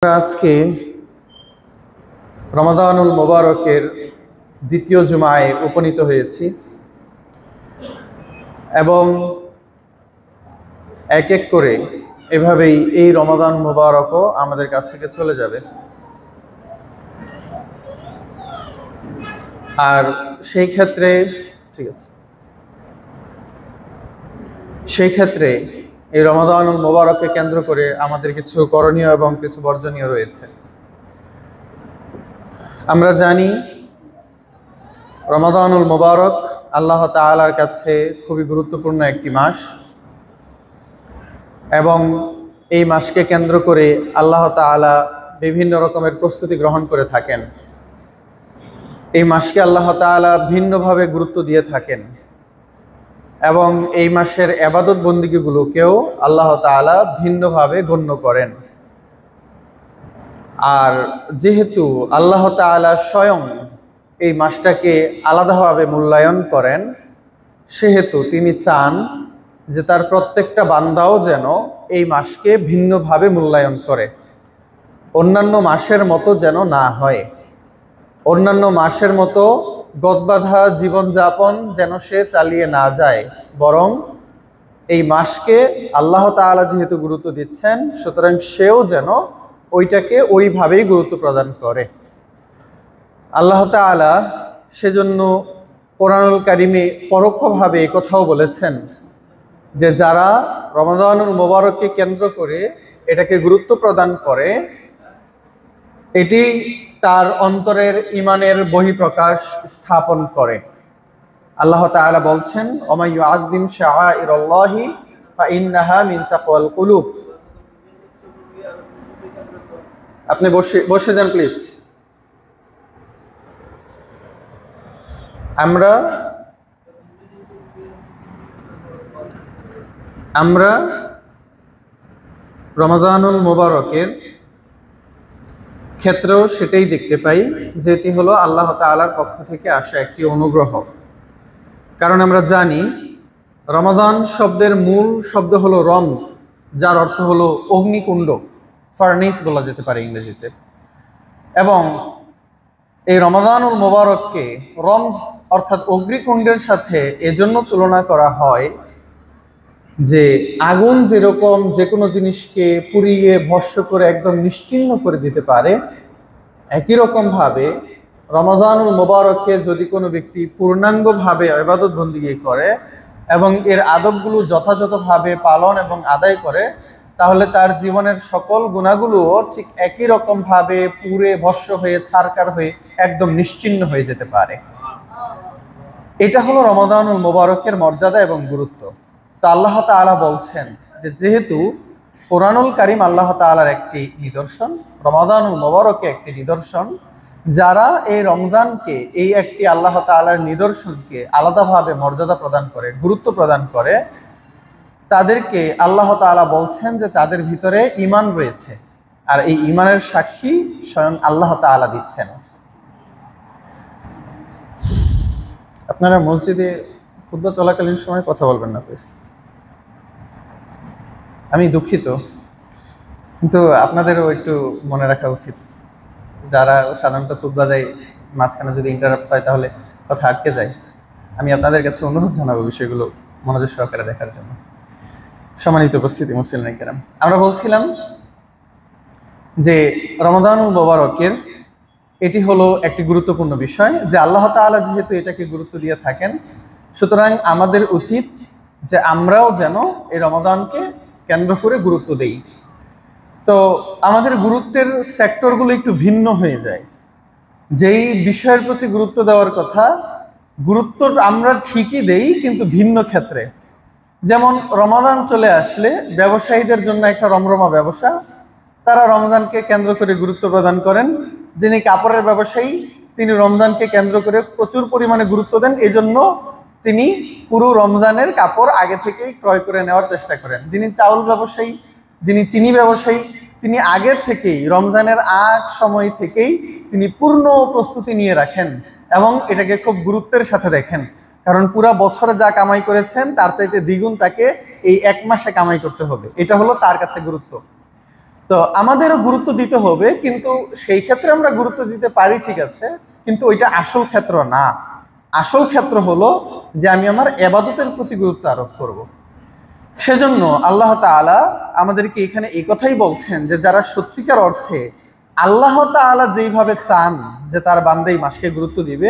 আজকে রমাদানুল মোবারকের দ্বিতীয় জুমায় উপনীত হয়েছি এবং এক এক করে এভাবেই এই রমাদান মোবারকও আমাদের কাছ থেকে চলে যাবে। আর সেই ক্ষেত্রে এই রমাদানুল মোবারককে কেন্দ্র করে আমাদের কিছু করণীয় এবং কিছু বর্জনীয় রয়েছে। আমরা জানি রমাদানুল মোবারক আল্লাহ তাআলার কাছে খুবই গুরুত্বপূর্ণ একটি মাস এবং এই মাসকে কেন্দ্র করে আল্লাহ তাআলা বিভিন্ন রকমের প্রস্তুতি গ্রহণ করে থাকেন। এই মাসকে আল্লাহ তাআলা ভিন্নভাবে গুরুত্ব দিয়ে থাকেন এবং এই মাসের ইবাদত বন্দেগীগুলোকেও আল্লাহ তাআলা ভিন্নভাবে গণ্য করেন। আর যেহেতু আল্লাহ তাআলা স্বয়ং এই মাসটাকে আলাদাভাবে মূল্যায়ন করেন, সেহেতু তিনি চান যে তার প্রত্যেকটা বান্দাও যেন এই মাসকে ভিন্নভাবে মূল্যায়ন করে, অন্যান্য মাসের মতো যেন না হয়, অন্যান্য মাসের মতো গদবাঁধা জীবনযাপন যেন সে চালিয়ে না যায়, বরং এই মাসকে আল্লাহ তাআলা যেহেতু গুরুত্ব দিচ্ছেন, সুতরাং সেও যেন ওইটাকে ওইভাবেই গুরুত্ব প্রদান করে। আল্লাহ তাআলা সেজন্য কোরআনুল কারিমে পরোক্ষভাবে কথাও বলেছেন যে যারা রমাদানুল মোবারককে কেন্দ্র করে এটাকে গুরুত্ব প্রদান করে, এটি তার অন্তরের ঈমানের বহিঃপ্রকাশ স্থাপন করে। আল্লাহ তাআলা বলছেন, ওয়া মান ইউআযযিম শাআইরাল্লাহি ফাইন্নাহা মিন তাকওয়াল কুলুব। আপনি বসে যান প্লিজ। আমরা রমাদানুল মোবারকের ক্ষেত্রেও সেটাই দেখতে পাই, যেটি হলো আল্লাহ তাআলার পক্ষ থেকে আসা একটি অনুগ্রহ। কারণ আমরা জানি রমাদান শব্দের মূল শব্দ হলো রমজ, যার অর্থ হলো অগ্নিকুণ্ড, ফার্নেস বলা যেতে পারে ইংরেজিতে। এবং এই রমাদানুল মোবারককে রমজ অর্থাৎ অগ্নিকুণ্ডের সাথে এজন্য তুলনা করা হয় যে আগুন যেরকম যে কোনো জিনিসকে পুড়িয়ে ভস্ম করে একদম নিশ্চিহ্ন করে দিতে পারে, একই রকমভাবে রমাদানুল মোবারককে যদি কোনো ব্যক্তি পূর্ণাঙ্গভাবে ইবাদত বন্দেগী করে এবং এর আদবগুলো যথাযথভাবে পালন এবং আদায় করে, তাহলে তার জীবনের সকল গুণাগুলোও ঠিক একই রকমভাবে পুড়ে ভস্ম হয়ে ছারকার হয়ে একদম নিশ্চিহ্ন হয়ে যেতে পারে। এটা হলো রমাদানুল মোবারকের মর্যাদা এবং গুরুত্ব। তো আল্লাহ তাআলা বলছেন যে যেহেতু কোরআনুল কারীম আল্লাহ তাআলার একটি নিদর্শন, রমাদানুল মোবারকে একটি নিদর্শন, যারা এই রমজানকে এই একটি আল্লাহ তাআলার নিদর্শনকে আলাদাভাবে মর্যাদা প্রদান করে, গুরুত্ব প্রদান করে, তাদেরকে আল্লাহ তাআলা বলছেন যে তাদের ভিতরে ঈমান রয়েছে। আর এই ঈমানের সাক্ষী স্বয়ং আল্লাহ তাআলা দিচ্ছেন। আপনারা মসজিদে খুতবা চলাকালীন সময় কথা বলবেন না প্লিজ। আমি দুঃখিত, কিন্তু আপনাদেরও একটু মনে রাখা উচিত। যারা সাধারণত খুতবা দেয়, মাঝখানে যদি ইন্টারাপ্ট হয় তাহলে কথা আটকে যায়। আমি আপনাদের কাছে অনুরোধ জানাবো বিষয়গুলো মনোযোগ সহকারে দেখার জন্য। সম্মানিত উপস্থিতি মুসলিম কেরাম, আমরা বলছিলাম যে রমাদানুল মোবারকের এটি হলো একটি গুরুত্বপূর্ণ বিষয়, যে আল্লাহ তাআলা যেহেতু এটাকে গুরুত্ব দিয়ে থাকেন, সুতরাং আমাদের উচিত যে আমরাও যেন এই রমাদানকে কেন্দ্র করে গুরুত্ব দেই। তো আমাদের গুরুত্বের সেক্টরগুলো একটু ভিন্ন হয়ে যায়। যেই বিষয়ের প্রতি গুরুত্ব দেওয়ার কথা, গুরুত্ব আমরা ঠিকই দেই, কিন্তু ভিন্ন ক্ষেত্রে। যেমন রমাদান চলে আসলে ব্যবসায়ীদের জন্য একটা রমরমা ব্যবসা, তারা রমজানকে কেন্দ্র করে গুরুত্ব প্রদান করেন। যিনি কাপড়ের ব্যবসায়ী, তিনি রমজানকে কেন্দ্র করে প্রচুর পরিমাণে গুরুত্ব দেন, এজন্য তিনি পুরো রমজানের কাপড় আগে থেকেই ক্রয় করে নেওয়ার চেষ্টা করেন। যিনি চাউল ব্যবসায়ী, যিনি চিনি ব্যবসায়ী, তিনি আগে থেকেই রমজানের আগ সময় থেকেই তিনি পূর্ণ প্রস্তুতি নিয়ে রাখেন এবং এটাকে খুব গুরুত্বের সাথে দেখেন। কারণ পুরা বছরে যা কামাই করেছেন তার চাইতে দ্বিগুণ তাকে এই এক মাসে কামাই করতে হবে, এটা হলো তার কাছে গুরুত্ব। তো আমাদেরও গুরুত্ব দিতে হবে, কিন্তু সেই ক্ষেত্রে আমরা গুরুত্ব দিতে পারি, ঠিক আছে, কিন্তু ওইটা আসল ক্ষেত্র না। আসল ক্ষেত্র হলো যে আমি আমার ইবাদতের প্রতি গুরুত্ব আরোপ করব। সেজন্য আল্লাহ তাআলা আমাদেরকে এখানে এই কথাই বলছেন যে যারা সত্যিকার অর্থে আল্লাহ তাআলা যেইভাবে চান যে তার বান্দা এই মাসকে গুরুত্ব দিবে,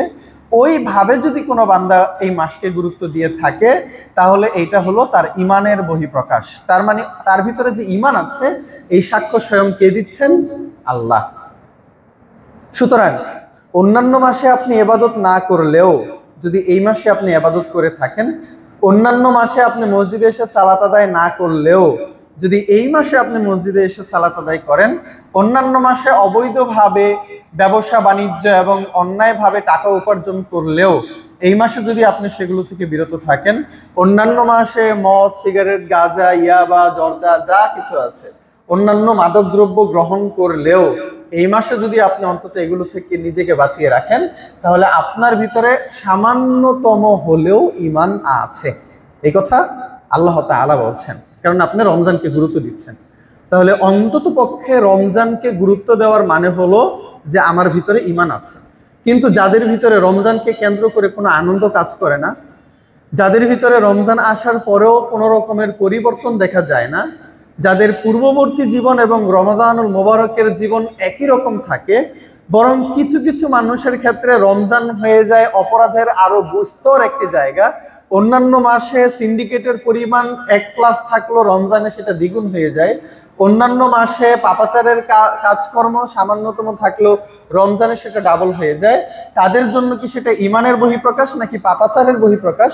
ওইভাবে যদি কোনো বান্দা এই মাসকে গুরুত্ব দিয়ে থাকে, তাহলে এইটা হলো তার ইমানের বহিঃপ্রকাশ। তার মানে তার ভিতরে যে ইমান আছে, এই সাক্ষ্য স্বয়ং কে দিচ্ছেন? আল্লাহ। সুতরাং অন্যান্য মাসে আপনি ইবাদত না করলেও যদি এই মাসে আপনি ইবাদত করে থাকেন, অন্যান্য মাসে আপনি মসজিদে এসে সালাত আদায় না করলেও যদি এই মাসে আপনি মসজিদে এসে সালাত আদায় করেন, অন্যান্য মাসে অবৈধভাবে ব্যবসা বাণিজ্য এবং অন্যায়ভাবে টাকা উপার্জন করলেও এই মাসে যদি আপনি সেগুলো থেকে বিরত থাকেন, অন্যান্য মাসে মদ, সিগারেট, গাঁজা, ইয়াবা, জর্দা যা কিছু আছে, অন্যান্য মাদকদ্রব্য গ্রহণ করলেও এই মাসে যদি আপনি অন্তত এগুলো থেকে নিজেকে বাঁচিয়ে রাখেন, তাহলে আপনার ভিতরে সামান্যতম হলেও ঈমান আছে। এই কথা আল্লাহ তাআলা বলছেন, কারণ আপনি রমজানকে গুরুত্ব দিচ্ছেন। তাহলে অন্তত পক্ষে রমজানকে গুরুত্ব দেওয়ার মানে হলো যে আমার ভিতরে ঈমান আছে। কিন্তু যাদের ভিতরে রমজানকে কেন্দ্র করে কোনো আনন্দ কাজ করে না, যাদের ভিতরে রমজান আসার পরেও কোনো রকমের পরিবর্তন দেখা যায় না, যাদের পূর্ববর্তী জীবন এবং রমাদানুল মোবারকের জীবন একই রকম থাকে, বরং কিছু কিছু মানুষের ক্ষেত্রে রমজান হয়ে যায় অপরাধের আরো বিস্তর একটি জায়গা। অন্যান্য মাসে সিন্ডিকেটের পরিমাণ 1+ থাকলো, রমজানে সেটা দ্বিগুণ হয়ে যায়। অন্যান্য মাসে পাপাচারের কাজকর্ম সামান্যতম থাকলো, রমজানে সেটা ডাবল হয়ে যায়। তাদের জন্য কি সেটা ঈমানের বহিঃপ্রকাশ নাকি পাপাচারের বহিঃপ্রকাশ?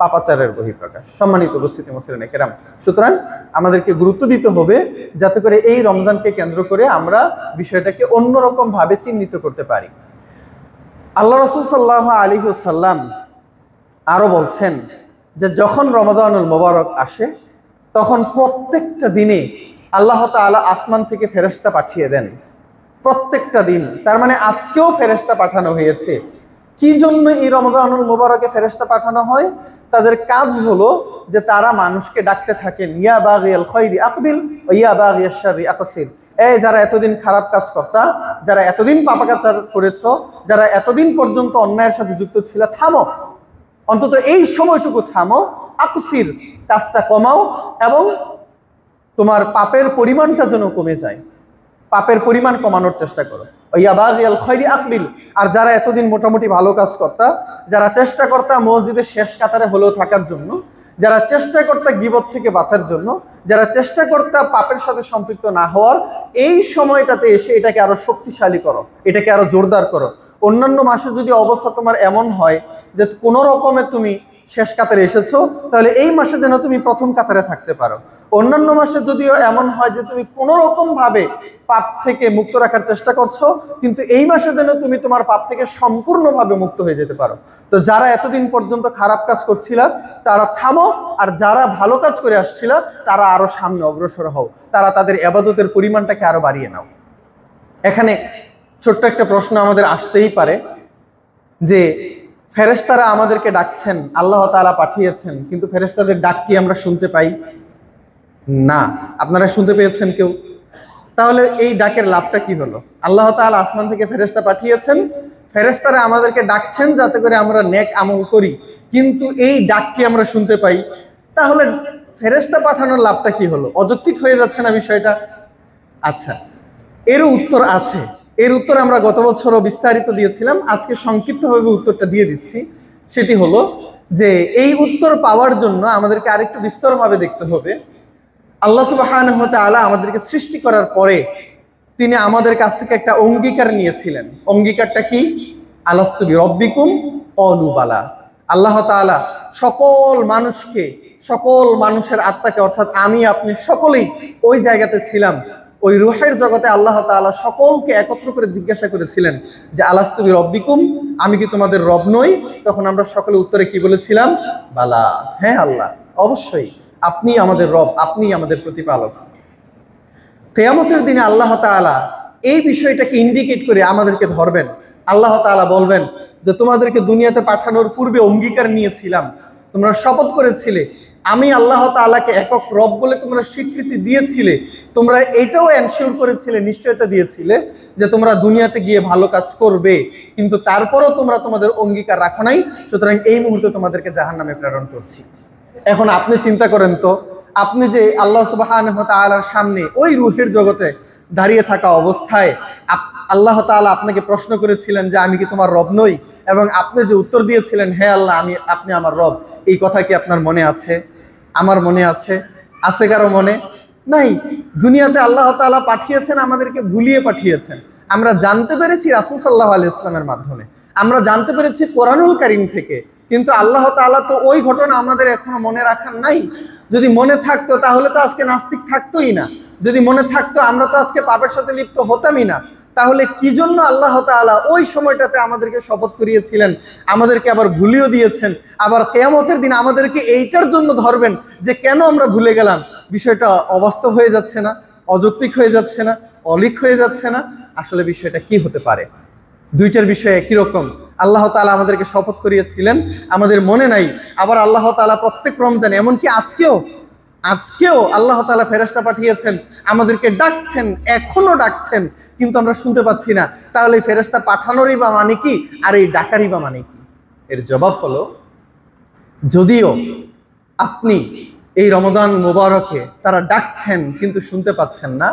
পাপাচারের বহিঃপ্রকাশ। সম্মানিত উপস্থিতি মুসলিম কেরাম, সুতরাং আমাদেরকে গুরুত্ব দিতে হবে যাতে করে এই রমজানকে কেন্দ্র করে আমরা বিষয়টাকে অন্যরকম ভাবে চিহ্নিত করতে পারি। আল্লাহ রাসূল সাল্লাল্লাহু আলাইহি ওয়াসাল্লাম আরো বলছেন যে যখন রমাদানুল মোবারক আসে, তখন প্রত্যেকটা দিনে আল্লাহ তাআলা আসমান থেকে ফেরেশতা পাঠিয়ে দেন। প্রত্যেকটা দিন, তার মানে আজকেও ফেরেশতা পাঠানো হয়েছে। কি জন্য এই রমাদানুল মোবারকে ফেরেশতা পাঠানো হয়? তাদের কাজ হলো যে তারা মানুষকে ডাকতে থাকেন, ইয়া বাগিয়াল খায়রি আকবিল ওয়া ইয়া বাগিয়াশ শাররি আকসির। এই যারা এতদিন খারাপ কাজ করতা, যারা এতদিন পাপাচার করেছো, যারা এতদিন পর্যন্ত অন্যায়ের সাথে যুক্ত ছিল, থামো, অন্তত এই সময়টুকু থামো, আকসির, কাজটা কমাও এবং তোমার পাপের পরিমাণটা যেন কমে যায়, পাপের পরিমাণ কমানোর চেষ্টা করো। ইয়া বাগিয়াল খায়রি আকবিল। আর যারা এতদিন মোটামুটি ভালো কাজ করতা, যারা চেষ্টা করতা মসজিদের শেষ কাতারে হলেও থাকার জন্য, যারা চেষ্টা করতা গীবত থেকে বাঁচার জন্য, যারা চেষ্টা করতা পাপের সাথে সম্পৃক্ত না হওয়ার, এই সময়টাতে এসে এটাকে আরো শক্তিশালী করো, এটাকে আরো জোরদার করো। অন্যান্য মাসে যদি অবস্থা তোমার এমন হয় যে কোনো রকমে তুমি শেষ কাতারে এসেছো, তাহলে এই মাসে যেন তুমি প্রথম কাতারে থাকতে পারো। অন্যান্য মাসে যদিও এমন হয় যে তুমি কোনো রকম ভাবে পাপ থেকে মুক্ত রাখার চেষ্টা করছো, কিন্তু এই মাসে যেন তুমি তোমার পাপ থেকে সম্পূর্ণভাবে মুক্ত হয়ে যেতে পারো। তো যারা এতদিন পর্যন্ত খারাপ কাজ করছিল তারা থামো, আর যারা ভালো কাজ করে আসছিল তারা আরো সামনে অগ্রসর হও, তারা তাদের ইবাদতের পরিমাণটাকে আরো বাড়িয়ে নাও। এখানে ছোট্ট একটা প্রশ্ন আমাদের আসতেই পারে যে ফেরেশতারা আমাদেরকে ডাকছেন, আল্লাহ তাআলা পাঠিয়েছেন, কিন্তু ফেরেশতাদের ডাক কি আমরা শুনতে পাই? না। আপনারা শুনতে পেয়েছেন কেউ? তাহলে এই ডাকের লাভটা কি হলো? আল্লাহ তাআলা আসমান থেকে ফেরেশতা পাঠিয়েছেন, ফেরেশতারা আমাদেরকে ডাকছেন যাতে করে আমরা নেক আমল করি, কিন্তু এই ডাক কি আমরা শুনতে পাই? তাহলে ফেরেশতা পাঠানোর লাভটা কি হলো? অযৌক্তিক হয়ে যাচ্ছে না বিষয়টা? আচ্ছা, এর উত্তর আছে। এর উত্তর আমরা গত বছরও বিস্তারিত দিয়েছিলাম, আজকে সংক্ষিপ্তভাবে উত্তরটা দিয়ে দিচ্ছি। সেটি হলো যে এই উত্তর পাওয়ার জন্য আমাদেরকে আরেকটু বিস্তরভাবে দেখতে হবে। আল্লাহ সুবহানাহু ওয়া তাআলা আমাদেরকে সৃষ্টি করার পরে তিনি আমাদের কাছ থেকে একটা অঙ্গীকার নিয়েছিলেন। অঙ্গীকারটা কি? আলাস্তু বিরব্বিকুম ক্বালু বালা। আল্লাহ তাআলা সকল মানুষকে, সকল মানুষের আত্মাকে, অর্থাৎ আমি আপনি সকলেই ওই জায়গাতে ছিলাম, ওই রূহের জগতে আল্লাহ তাআলা সকলকে একত্র করে জিজ্ঞাসা করেছিলেন যে আলাস্তু বিরব্বিকুম, আমি কি তোমাদের রব নই? তখন আমরা সকলে উত্তরে কি বলেছিলাম? বালা, হ্যাঁ আল্লাহ, অবশ্যই আপনি আমাদের রব, আপনি আমাদের প্রতিপালক। কিয়ামতের দিনে আল্লাহ তাআলা এই বিষয়টাকে ইন্ডিকেট করে আমাদেরকে ধরবেন। আল্লাহ তাআলা বলবেন যে তোমাদেরকে দুনিয়াতে পাঠানোর পূর্বে অঙ্গীকার নিয়েছিলাম, তোমরা শপথ করেছিলে আমি আল্লাহ তাআলাকে একক রব বলে তোমরা স্বীকৃতি দিয়েছিলে, তোমরা এটাও এনশিওর করেছিলে, নিশ্চয়তা দিয়েছিলে যে তোমরা দুনিয়াতে গিয়ে ভালো কাজ করবে, কিন্তু তারপরও তোমরা তোমাদের অঙ্গীকার রাখো নাই, সুতরাং এই মুহূর্তে তোমাদেরকে জাহান্নামে প্রেরণ করছি। এখন আপনি চিন্তা করেন তো, আপনি যে আল্লাহ সুবহানাহু ওয়া তাআলার সামনে ওই রূহের জগতে দাঁড়িয়ে থাকা অবস্থায় আল্লাহ তাআলা আপনাকে প্রশ্ন করেছিলেন যে আমি কি তোমার রব নই, এবং আপনি যে উত্তর দিয়েছিলেন হ্যাঁ আল্লাহ আপনি আমার রব, এই কথা কি আপনার মনে আছে? আমার মনে আছে? আছে কারো মনে? নাই। দুনিয়াতে আল্লাহ তাআলা পাঠিয়েছেন, আমাদেরকে ভুলিয়ে পাঠিয়েছেন। আমরা জানতে পেরেছি রাসূল সাল্লাল্লাহু আলাইহি ওয়াসাল্লামের মাধ্যমে, আমরা জানতে পেরেছি কোরআনুল কারীম থেকে, কিন্তু আল্লাহ তাআলা তো ওই ঘটনা আমাদের এখনো মনে রাখার নাই। যদি মনে থাকতো তাহলে তো আজকে নাস্তিক থাকতোই না, যদি মনে থাকতো আমরা তো আজকে পাপের সাথে লিপ্ত হতামই না। তাহলে কি জন্য আল্লাহ তাআলা ওই সময়টাতে আমাদেরকে শপথ করিয়েছিলেন, আমাদেরকে আবার ভুলিয়ে দিয়েছেন, আবার কিয়ামতের দিন আমাদেরকে এইটার জন্য ধরবেন যে কেন আমরা ভুলে গেলাম? বিষয়টা অবাস্তব হয়ে যাচ্ছে না? অযৌক্তিক হয়ে যাচ্ছে না? অলিক হয়ে যাচ্ছে না? আসলে বিষয়টা কি হতে পারে? দুইটার বিষয় একই রকম। আল্লাহ তাআলা আমাদেরকে শপথ করিয়েছিলেন, আমাদের মনে নাই। আবার আল্লাহ তাআলা প্রত্যেক রমজানে, এমনকি আজকেও আল্লাহ তাআলা ফেরেশতা পাঠিয়েছেন, আমাদেরকে ডাকছেন, এখনো ডাকছেন, কিন্তু আমরা শুনতে পাচ্ছি না। তাহলে এই ফেরেশতা পাঠানোরই বা মানে কি, আর এই ডাকারই বা মানে কি? এর জবাব হলো, যদিও আপনি এই রমজান মুবারকে তারা ডাকছেন কিন্তু শুনতে পাচ্ছেন না,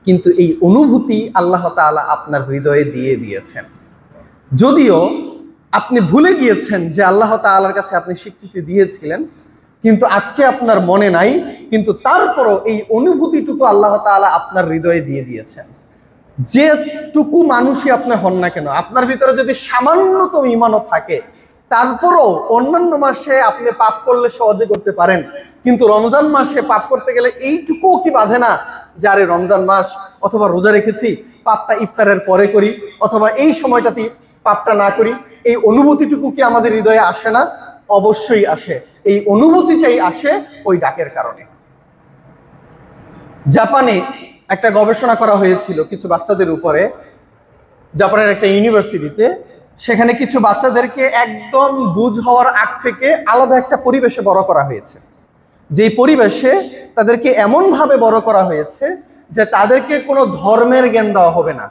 কিন্তু এই অনুভূতি আল্লাহ তাআলা আপনার হৃদয়ে দিয়ে দিয়েছেন। যদিও আপনি ভুলে গিয়েছেন যে আল্লাহ তাআলার কাছে আপনি স্বীকৃতি দিয়েছিলেন, কিন্তু আজকে আপনার মনে নাই, কিন্তু তারপরও এই অনুভূতিটুকু আল্লাহ তাআলা আপনার হৃদয়ে দিয়ে দিয়েছেন। যেটুকু মানুষই আপনি হন না কেন, আপনার ভিতরে যদি সামান্যতম ঈমানও থাকে, তারপরও অন্যান্য মাসে আপনি পাপ করলে সহজে করতে পারেন, কিন্তু রমজান মাসে পাপ করতে গেলে এইটুকুও কি বাধে না যে আরে রমজান মাস, অথবা রোজা রেখেছি, পাপটা ইফতারের পরে করি, অথবা এই সময়টাতে পাপটা না করি? এই অনুভূতিটুকু কি আমাদের হৃদয়ে আসে না? অবশ্যই আসে। এই অনুভূতিটাই আসে ওই ডাকের কারণে। জাপানে একটা গবেষণা করা হয়েছিল কিছু বাচ্চাদের উপরে, জাপানের একটা ইউনিভার্সিটিতে। সেখানে কিছু বাচ্চাদেরকে একদম বুঝ হওয়ার আগ থেকে আলাদা একটা পরিবেশে বড় করা হয়েছে, যেই পরিবেশে তাদেরকে এমনভাবে বড় করা হয়েছে যে তাদেরকে কোনো ধর্মের জ্ঞান দেওয়া হবে না,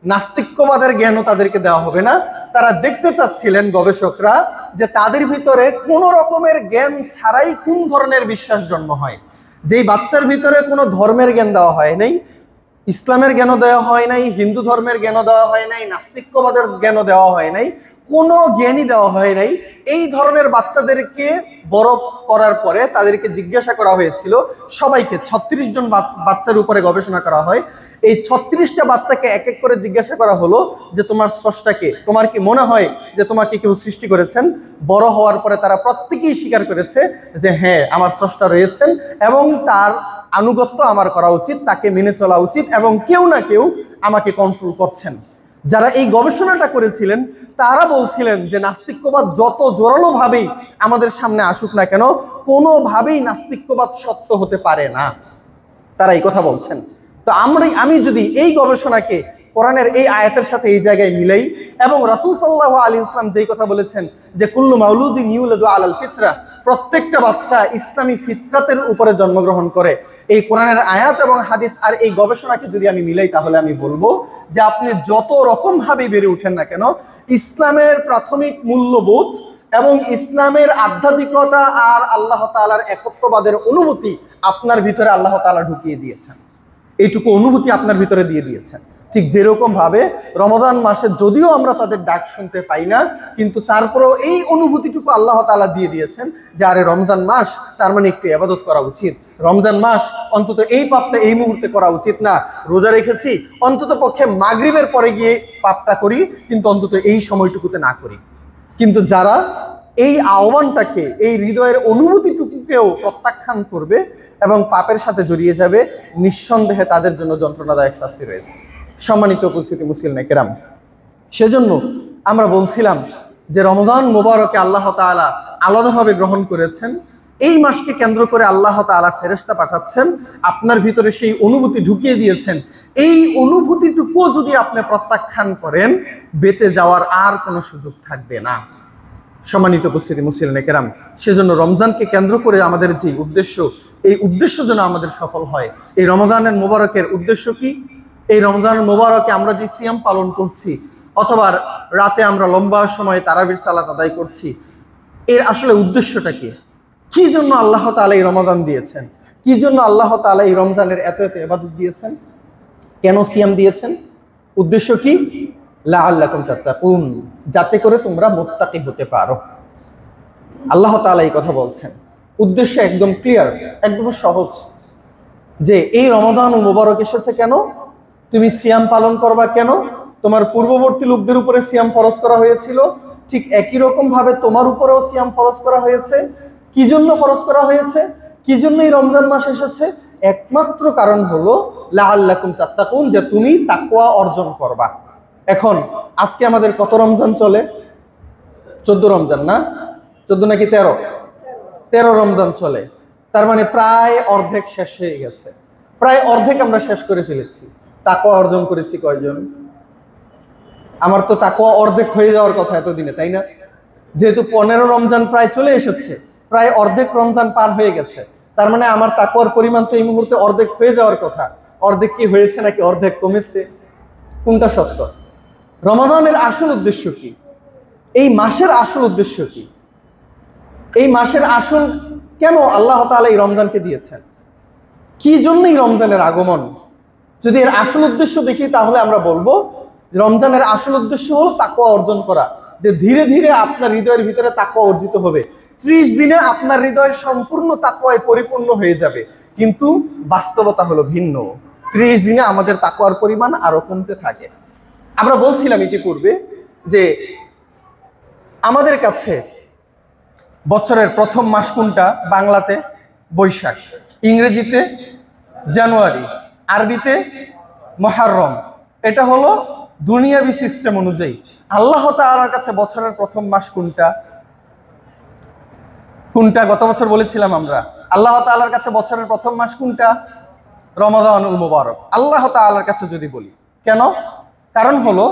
নাস্তিক্যবাদের জ্ঞানও তাদেরকে দেওয়া হবে না। তারা দেখতে চাচ্ছিলেন গবেষকরা যে তাদের ভিতরে কোনো রকমের জ্ঞান ছাড়াই কোন ধরনের বিশ্বাস জন্ম হয়। যেই বাচ্চার ভিতরে কোনো ধর্মের জ্ঞান দেওয়া হয় নাই, ইসলামের জ্ঞানও দেওয়া হয় নাই, হিন্দু ধর্মের জ্ঞানও দেওয়া হয় নাই, নাস্তিক্যবাদের জ্ঞানও দেওয়া হয় নাই, কোনো জ্ঞানই দেওয়া হয় নাই, এই ধরনের বাচ্চাদেরকে বড় করার পরে তাদেরকে জিজ্ঞাসা করা হয়েছিল, সবাইকে 36 জন বাচ্চার উপরে গবেষণা করা হয়। এই 36টা বাচ্চাকে এক এক করে জিজ্ঞাসা করা হলো যে তোমার স্রষ্টাকে, তোমার কি মনে হয় যে তোমাকে কেউ সৃষ্টি করেছেন? বড় হওয়ার পরে তারা প্রত্যেকেই স্বীকার করেছে যে হ্যাঁ, আমার স্রষ্টা রয়েছেন এবং তার আনুগত্য আমার করা উচিত, তাকে মেনে চলা উচিত, এবং কেউ না কেউ আমাকে কন্ট্রোল করছেন। যারা এই গবেষণাটা করেছিলেন তারা বলছিলেন যে নাস্তিক্যবাদ যত জোরালোভাবেই আমাদের সামনে আসুক না কেন, কোনোভাবেই নাস্তিক্যবাদ সত্য হতে পারে না। তারা এই কথা বলছেন। তো আমি যদি এই গবেষণাকে কোরআনের এই আয়াতের সাথে এই জায়গায় মিলাই, এবং রাসূল সাল্লাল্লাহু আলাইহি ওয়াসাল্লাম যেই কথা বলেছেন যে কুল্লু মাউলুদিন ইউলাদু আলাল ফিতরা, প্রত্যেকটা বাচ্চা ইসলামী ফিতরাতের উপরে জন্মগ্রহণ করে, এই কোরআনের আয়াত এবং হাদিস আর এই গবেষণাকে যদি আমি মিলাই, তাহলে আমি বলবো যে আপনি যত রকম ভাবে বেড়ে উঠেন না কেন, ইসলামের প্রাথমিক মূল্যবোধ এবং ইসলামের আধ্যাত্মিকতা আর আল্লাহ তাআলার একত্ববাদের অনুভূতি আপনার ভিতরে আল্লাহ তাআলা ঢুকিয়ে দিয়েছেন। এইটুকু অনুভূতি আপনার ভিতরে দিয়ে দিয়েছেন। ঠিক যেরকম ভাবে রমজান মাসে যদিও আমরা তাদের ডাক শুনতে পাই না, কিন্তু তারপরেও এই অনুভূতিটুকু আল্লাহ তাআলা দিয়ে দিয়েছেন যে আরে রমজান মাস, তার মানে একটু ইবাদত করা উচিত। রমজান মাস, অন্তত এই পাপটা এই মুহূর্তে করা উচিত না। রোজা রেখেছি, অন্তত পক্ষে মাগরিবের পরে গিয়ে পাপটা করি, কিন্তু অন্তত এই সময়টুকুতে না করি। কিন্তু যারা এই আহ্বানটাকে, এই হৃদয়ের অনুভূতিটুকুকেও প্রত্যাখ্যান করবে এবং পাপের সাথে জড়িয়ে যাবে, নিঃসন্দেহে তাদের জন্য যন্ত্রণাদায়ক শাস্তি রয়েছে। সম্মানিত উপস্থিতি মুসলিম কেরাম, সেজন্য আমরা বলছিলাম যে রমজান মুবারকে আল্লাহ তাআলা আলাদাভাবে গ্রহণ করেছেন। এই মাসকে কেন্দ্র করে আল্লাহ তাআলা ফেরেশতা পাঠাচ্ছেন, আপনার ভিতরে সেই অনুভূতি ঢুকিয়ে দিয়েছেন। এই অনুভূতিটুকু যদি আপনি প্রত্যাখ্যান করেন, বেঁচে যাওয়ার আর কোনো সুযোগ থাকবে না। সম্মানিত উপস্থিতি মুসলিম কেরাম, সেজন্য রমজানকে কেন্দ্র করে আমাদের যে উদ্দেশ্য, এই উদ্দেশ্য যেন আমাদের সফল হয়। এই রমজানের মোবারকের উদ্দেশ্য কি? এই রমজানের মোবারকে আমরা যে সিয়াম পালন করছি অথবা রাতে আমরা লম্বা সময় তারাবির সালাত আদায় করছি, এর আসলে উদ্দেশ্যটা কি? কি জন্য আল্লাহ তাআলা এই রমজান দিয়েছেন? কি জন্য আল্লাহ তাআলা এই রমজানের এত এত ইবাদত দিয়েছেন? কেন সিয়াম দিয়েছেন? উদ্দেশ্য কি? লাআল্লাকুম তাত্তাকুন, যাতে করে তোমরা মুত্তাকি হতে পারো। আল্লাহ তাআলা এই কথা বলছেন। উদ্দেশ্য একদম ক্লিয়ার, একদম সহজ, যে এই রমাদান মুবারক এসেছে কেন? তুমি সিয়াম পালন করবা কেন? তোমার পূর্ববর্তী লোকদের উপরে সিয়াম ফরজ করা হয়েছিল, ঠিক একই রকম ভাবে তোমার উপরেও সিয়াম ফরজ করা হয়েছে। কি জন্য ফরজ করা হয়েছে? কি জন্য এই রমজান মাস এসেছে? একমাত্র কারণ হলো লাআল্লাকুম তাত্তাকুন, যে তুমি তাকওয়া অর্জন করবা। এখন আজকে আমাদের কত রমজান চলে? 14 রমজান না? 14 নাকি 13? 13 রমজান চলে। তার মানে প্রায় অর্ধেক শেষ হয়ে গেছে, প্রায় অর্ধেক আমরা শেষ করে ফেলেছি। তাকওয়া অর্জন করেছি কয়জন? আমার তো তাকওয়া অর্ধেক হয়ে যাওয়ার কথা এতদিনে, তাই না? যেহেতু 15 রমজান প্রায় চলে এসেছে, প্রায় অর্ধেক রমজান পার হয়ে গেছে, তার মানে আমার তাকওয়ার পরিমাণ তো এই মুহূর্তে অর্ধেক হয়ে যাওয়ার কথা। অর্ধেক কি হয়েছে নাকি অর্ধেক কমেছে? কোনটা সত্য? রমাদানের আসল উদ্দেশ্য কি? এই মাসের আসল উদ্দেশ্য কি? এই মাসের আসল কেন আল্লাহ তাআলা এই রমজানকে দিয়েছেন? কি জন্য এই রমজানের আগমন? যদি এর আসল উদ্দেশ্য দেখি তাহলে আমরা বলবো রমজানের আসল উদ্দেশ্য হলো তাকওয়া অর্জন করা, যে ধীরে ধীরে আপনার হৃদয়ের ভিতরে তাকওয়া অর্জিত হবে। 30 দিনে আপনার হৃদয় সম্পূর্ণ তাকওয়ায় পরিপূর্ণ হয়ে যাবে। কিন্তু বাস্তবতা হলো ভিন্ন। 30 দিনে আমাদের তাকওয়ার পরিমাণ আরো কমতে থাকে। আমরা বলছিলাম ইতিপূর্বে যে আমাদের কাছে বছরের প্রথম মাস কোনটা? বাংলাতে বৈশাখ, ইংরেজিতে জানুয়ারি, আরবিতে মুহররম। এটা হলো দুনিয়াবি সিস্টেম অনুযায়ী। আল্লাহ তাআলার কাছে বছরের প্রথম মাস কোনটা? কোনটা? গত বছর বলেছিলাম আমরা, আল্লাহ তাআলার কাছে বছরের প্রথম মাস কোনটা? রমাদানুল মুবারক। আল্লাহ তাআলার কাছে যদি বলি কেন? কারণ হলো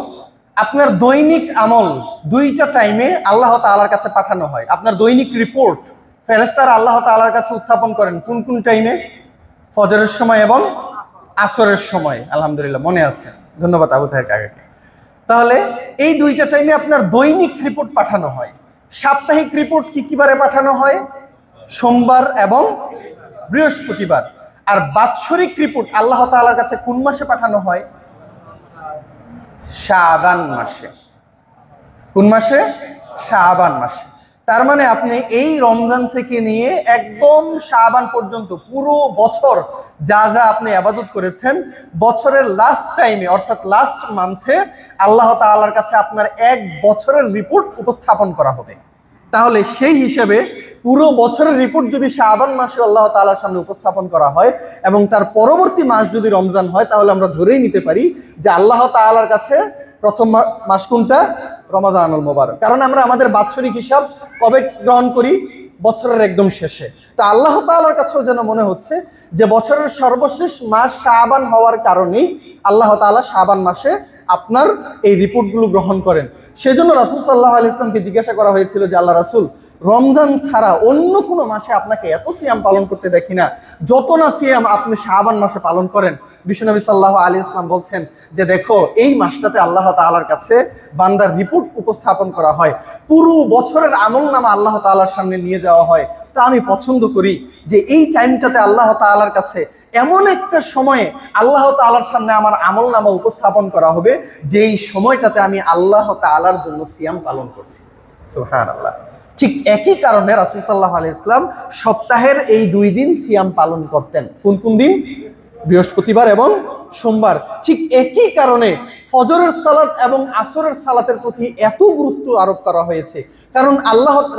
আপনার দৈনিক আমল দুইটা টাইমে আল্লাহ তাআলার কাছে পাঠানো হয়। আপনার দৈনিক রিপোর্ট ফেরেশতারা আল্লাহ তাআলার কাছে উত্থাপন করেন কোন কোন টাইমে? ফজরের সময় এবং আসরের সময়। আলহামদুলিল্লাহ, মনে আছে, ধন্যবাদ আবু তাহের কাকাকে। তাহলে এই দুইটা টাইমে আপনার দৈনিক রিপোর্ট পাঠানো হয়। সাপ্তাহিক রিপোর্ট কি কি বারে পাঠানো হয়? সোমবার এবং বৃহস্পতিবার। আর বাৎসরিক রিপোর্ট আল্লাহ তাআলার কাছে কোন মাসে পাঠানো হয়? শাবান মাসে। কোন মাসে? শাবান মাসে। তার মানে আপনি এই রমজান থেকে নিয়ে একদম শাবান পর্যন্ত পুরো বছর যা যা আপনি ইবাদত করেছেন, বছরের লাস্ট টাইমে অর্থাৎ লাস্ট মান্থে আল্লাহ তাআলার কাছে আপনার এক বছরের রিপোর্ট উপস্থাপন করা হবে। তাহলে সেই হিসেবে পুরো বছরের রিপোর্ট যদি শাবান মাসে আল্লাহ তাআলার সামনে উপস্থাপন করা হয় এবং তার পরবর্তী মাস যদি রমজান হয়, তাহলে আমরা ধরেই নিতে পারি যে আল্লাহ তাআলার কাছে প্রথম মাস কোনটা? রমাদানুল মুবারক। কারণ আমরা আমাদের বাৎসরিক হিসাব কবে গ্রহণ করি? বছরের একদম শেষে। তো আল্লাহ তাআলার কাছেও যেন মনে হচ্ছে যে বছরের সর্বশেষ মাস শাবান হওয়ার কারণেই আল্লাহ তাআলা শাবান মাসে আপনার এই রিপোর্টগুলো গ্রহণ করেন। সেজন্য রাসূল সাল্লাল্লাহু আলাইহি ওয়াসাল্লামকে জিজ্ঞাসা করা হয়েছিল যে আল্লাহ রাসূল, রমজান ছাড়া অন্য কোনো মাসে আপনাকে এত সিয়াম পালন করতে দেখি না, যত না সিয়াম আপনি শাবান মাসে পালন করেন। বিশ্বনবী সাল্লাল্লাহু আলাইহি ওয়াসাল্লাম বলছেন যে দেখো, এই মাসটাতে আল্লাহ তাআলার কাছে বান্দার রিপোর্ট উপস্থাপন করা হয়, পুরো বছরের আমলনামা আল্লাহ তাআলার সামনে নিয়ে যাওয়া হয়। তা আমি পছন্দ করি যে এই টাইমটাতে আল্লাহ তাআলার কাছে এমন একটা সময়ে আল্লাহ তাআলার সামনে আমার আমলনামা উপস্থাপন করা হবে, যেই সময়টাতে আমি আল্লাহ তাআলার জন্য সিয়াম পালন করছি। সুবহানাল্লাহ। ঠিক একই কারণে রাসূল সাল্লাল্লাহু আলাইহি ওয়াসাল্লাম সপ্তাহের এই 2 দিন সিয়াম পালন করতেন। কোন কোন দিন? বৃহস্পতিবার এবং সোমবার। ঠিক একই কারণে ফজরের সালাত এবং আসরের সালাতের প্রতি এত গুরুত্ব আরোপ করা হয়েছে। কারণ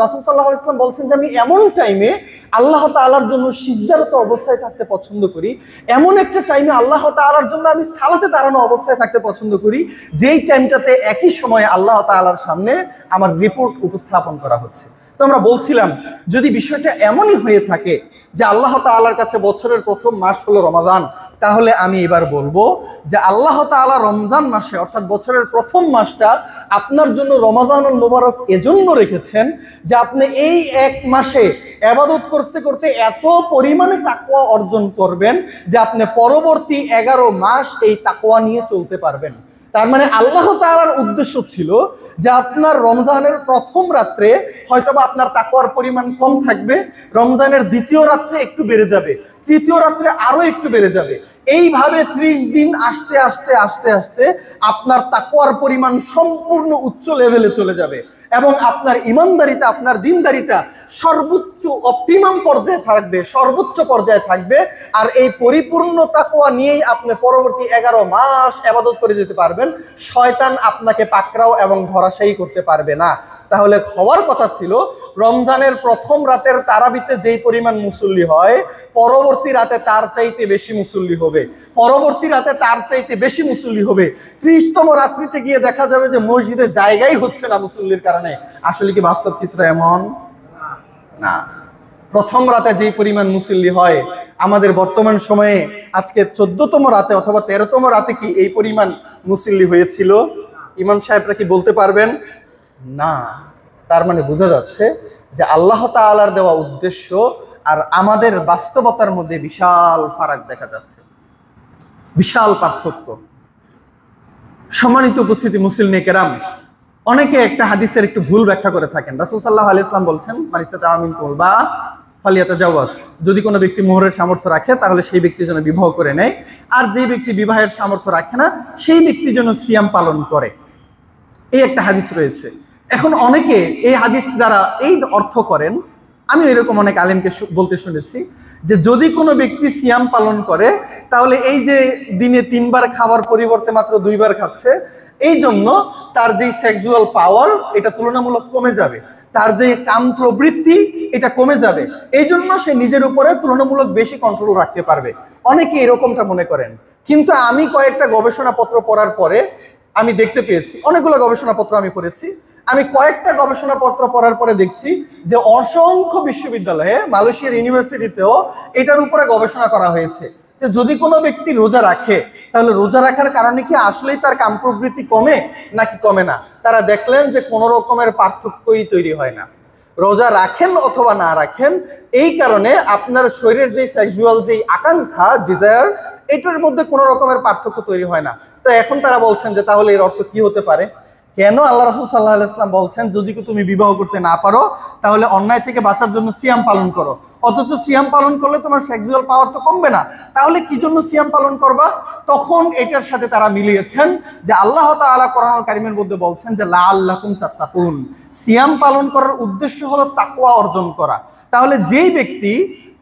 রাসূল সাল্লাল্লাহু আলাইহি ওয়াসাল্লাম বলছেন যে আমি এমন টাইমে আল্লাহ তাআলার জন্য সিজদারত অবস্থায় থাকতে পছন্দ করি, এমন একটা টাইমে আল্লাহ তাআলার জন্য আমি সালাতে দাঁড়ানো অবস্থায় থাকতে পছন্দ করি, যেই টাইমটাতে একই সময়ে আল্লাহ তাআলার সামনে আমার রিপোর্ট উপস্থাপন করা হচ্ছে। তো আমরা বলছিলাম যদি বিষয়টা এমনই হয়ে থাকে যে আল্লাহ তাআলার কাছে বছরের প্রথম মাস হলো রমাদান, তাহলে আমি এবার বলবো যে আল্লাহ তাআলা রমজান মাসে অর্থাৎ বছরের প্রথম মাসটা আপনার জন্য রমাদানুল মুবারক এজন্য রেখেছেন যে আপনি এই এক মাসে ইবাদত করতে করতে এত পরিমাণে তাকওয়া অর্জন করবেন যে আপনি পরবর্তী 11 মাস এই তাকওয়া নিয়ে চলতে পারবেন। তার মানে আল্লাহ তাআলার উদ্দেশ্য ছিল যে আপনার রমজানের প্রথম রাত্রে হয়তোবা আপনার তাকওয়ার পরিমাণ কম থাকবে, রমজানের দ্বিতীয় রাত্রে একটু বেড়ে যাবে, তৃতীয় রাত্রে আরো একটু বেড়ে যাবে, এইভাবে 30 দিন আস্তে আস্তে আস্তে আস্তে আপনার তাকওয়ার পরিমাণ সম্পূর্ণ উচ্চ লেভেলে চলে যাবে এবং আপনার ইমানদারিতা, আপনার দিনদারিতা সর্বোচ্চ অপটিমাম পর্যায়ে থাকবে, সর্বোচ্চ পর্যায়ে থাকবে। আর এই পরিপূর্ণ তাকওয়া নিয়েই আপনি পরবর্তী 11 মাস ইবাদত করে যেতে পারবেন, শয়তান আপনাকে পাকড়াও এবং ধরাশায়ী করতে পারবে না। তাহলে হওয়ার কথা ছিল রমজানের প্রথম রাতের তারাবিতে যেই পরিমাণ মুসল্লি হয়, পরবর্তী রাতে তার চাইতে বেশি মুসল্লি হবে, পরবর্তী রাতে তার চাইতে বেশি মুসল্লি হবে। 30তম রাত্রিতে গিয়ে দেখা যাবে যে মসজিদে জায়গাই হচ্ছে না মুসল্লির কারণে। আসলে কি বাস্তব চিত্র এমন না? প্রথম রাতে যেই পরিমাণ মুসল্লি হয়, আমাদের বর্তমান সময়ে আজকে 14তম রাতে অথবা 13তম রাতে কি এই পরিমাণ মুসল্লি হয়েছিল? ইমাম সাহেবরা কি বলতে পারবেন? না। তার মানে বোঝা যাচ্ছে যে আল্লাহ তাআলার দেওয়া উদ্দেশ্য আর আমাদের বাস্তবতার মধ্যে বিশাল ফারাক দেখা যাচ্ছে, বিশাল পার্থক্য। সম্মানিত উপস্থিতি মুসলিম কেরাম, অনেকে একটা হাদিসের একটু ভুল ব্যাখ্যা করে থাকেন। রাসূল সাল্লাল্লাহু আলাইহি ওয়াসাল্লাম বলছেন, মানিসাতা আমিন কুলবা ফালিয়াতাজাওয়াজ, যদি কোনো ব্যক্তি মোহরের সামর্থ্য রাখে তাহলে সেই ব্যক্তি যেন বিবাহ করে নেয়, আর যে ব্যক্তি বিবাহের সামর্থ্য রাখে না সেই ব্যক্তি যেন সিয়াম পালন করে। এই একটা হাদিস রয়েছে। এখন অনেকে এই হাদিস দ্বারা এই অর্থ করেন, আমি এরকম অনেক আলেমকে বলতে শুনেছি যে যদি কোনো ব্যক্তি সিয়াম পালন করে তাহলে এই যে দিনে 3 বার খাবার পরিবর্তে মাত্র 2 বার খাচ্ছে, এই জন্য তার যে সেক্সুয়াল পাওয়ার এটা তুলনামূলক কমে যাবে, তার যে কাম প্রবৃত্তি এটা কমে যাবে, এই জন্য সে নিজের উপরে তুলনামূলক বেশি কন্ট্রোল রাখতে পারবে। অনেকে এরকমটা মনে করেন, কিন্তু আমি কয়েকটা গবেষণাপত্র পড়ার পরে আমি দেখতে পেয়েছি, অনেকগুলো গবেষণাপত্র আমি পড়েছি, আমি কয়েকটা গবেষণাপত্র পড়ার পরে দেখছি যে অসংখ্য বিশ্ববিদ্যালয়ে, মালয়েশিয়ার ইউনিভার্সিটিতেও এটার উপরে গবেষণা করা হয়েছে যে যদি কোনো ব্যক্তি রোজা রাখে তাহলে রোজা রাখার কারণে কি আসলেই তার কাম প্রবৃত্তি কমে নাকি কমে না। তারা দেখলেন যে কোনো রকমের পার্থক্যই তৈরি হয় না। রোজা রাখেন অথবা না রাখেন, এই কারণে আপনার শরীরের যে সেক্সুয়াল যে আকাঙ্ক্ষা, ডিজায়ার, এটার মধ্যে কোনো রকমের পার্থক্য তৈরি হয় না। তো এখন তারা বলছেন যে তাহলে এর অর্থ কি হতে পারে? কেন আল্লাহ রাসূল সাল্লাল্লাহু আলাইহি ওয়াসাল্লাম বলছেন যদি তুমি বিবাহ করতে না পারো তাহলে অন্যায় থেকে বাঁচার জন্য সিয়াম পালন করো, অথচ সিয়াম পালন করলে তোমার সেক্সুয়াল পাওয়ার তো কমবে না, তাহলে কি জন্য সিয়াম পালন করবা? তখন এটার সাথে তারা মিলিয়েছেন যে আল্লাহ তাআলা কোরআনুল কারীমের মধ্যে বলছেন যে লাআল্লাকুম তাত্তাকুন, সিয়াম পালন করার উদ্দেশ্য হলো তাকওয়া অর্জন করা। তাহলে যেই ব্যক্তি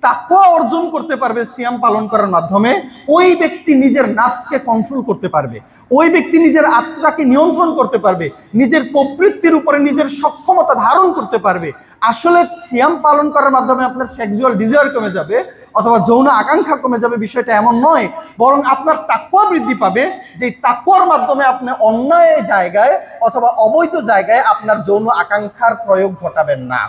তাকওয়া অর্জন করতে পারবে সিয়াম পালন করার মাধ্যমে, ওই ব্যক্তি নিজের নাফসকে কন্ট্রোল করতে পারবে, ওই ব্যক্তি নিজের আত্মাকে নিয়ন্ত্রণ করতে পারবে, নিজের প্রবৃত্তির উপরে নিজের সক্ষমতা ধারণ করতে পারবে। আসলে সিয়াম পালন করার মাধ্যমে আপনার সেক্সুয়াল ডিজায়ার কমে যাবে অথবা যৌন আকাঙ্ক্ষা কমে যাবে, বিষয়টা এমন নয়, বরং আপনার তাকওয়া বৃদ্ধি পাবে, যে তাকওয়ার মাধ্যমে আপনি অন্যায় জায়গায় অথবা অবৈধ জায়গায় আপনার যৌন আকাঙ্ক্ষার প্রয়োগ ঘটাবেন না।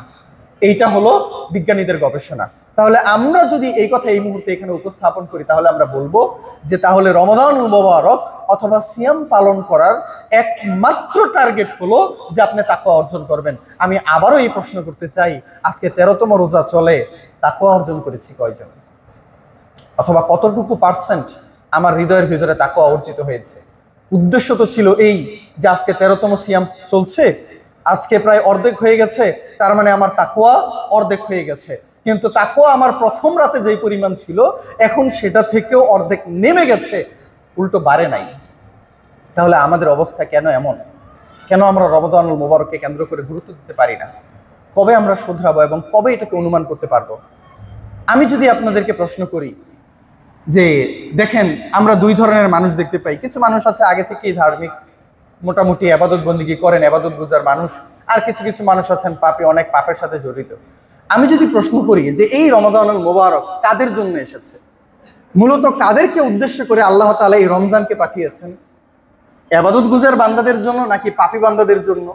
এইটা হলো বিজ্ঞানীদের গবেষণা। তাহলে আমরা যদি এই কথা এই মুহূর্তে এখানে উপস্থাপন করি তাহলে আমরা বলবো যে তাহলে রমাদানুল মুবারক অথবা সিয়াম পালন করার একমাত্র টার্গেট হলো যে আপনি তাকওয়া অর্জন করবেন। আমি আবারও এই প্রশ্ন করতে চাই, আজকে 13তম রোজা চলে, তাকওয়া অর্জন করেছি কয়জন? অথবা কতটুকু পার্সেন্ট আমার হৃদয়ের ভিতরে তাকওয়া অর্জিত হয়েছে? উদ্দেশ্য তো ছিল এই যে আজকে 13তম সিয়াম চলছে, আজকে প্রায় অর্ধেক হয়ে গেছে, তার মানে আমার তাকওয়া অর্ধেক হয়ে গেছে। কিন্তু তাকওয়া আমার প্রথম রাতে যেই পরিমাণ ছিল এখন সেটা থেকেও অর্ধেক নেমে গেছে, উল্টো বাড়ে নাই। তাহলে আমাদের অবস্থা কেন এমন? কেন আমরা রমাদানুল মুবারককে কেন্দ্র করে গুরুত্ব দিতে পারি না? কবে আমরা শুধরাবো এবং কবে এটাকে অনুমান করতে পারবো? আমি যদি আপনাদেরকে প্রশ্ন করি যে দেখেন, আমরা দুই ধরনের মানুষ দেখতে পাই। কিছু মানুষ আছে আগে থেকেই ধার্মিক, মোটামুটি ইবাদত বন্দেগী করেন, ইবাদত গুজার মানুষ, আর কিছু কিছু মানুষ আছেন পাপী, অনেক পাপের সাথে জড়িত। আমি যদি প্রশ্ন করি যে এই রমাদানুল মুবারক কাদের জন্য এসেছে, মূলত কাদেরকে উদ্দেশ্য করে আল্লাহ তাআলা এই রমজানকে পাঠিয়েছেন? ইবাদত গুজার বান্দাদের জন্য নাকি পাপী বান্দাদের জন্য?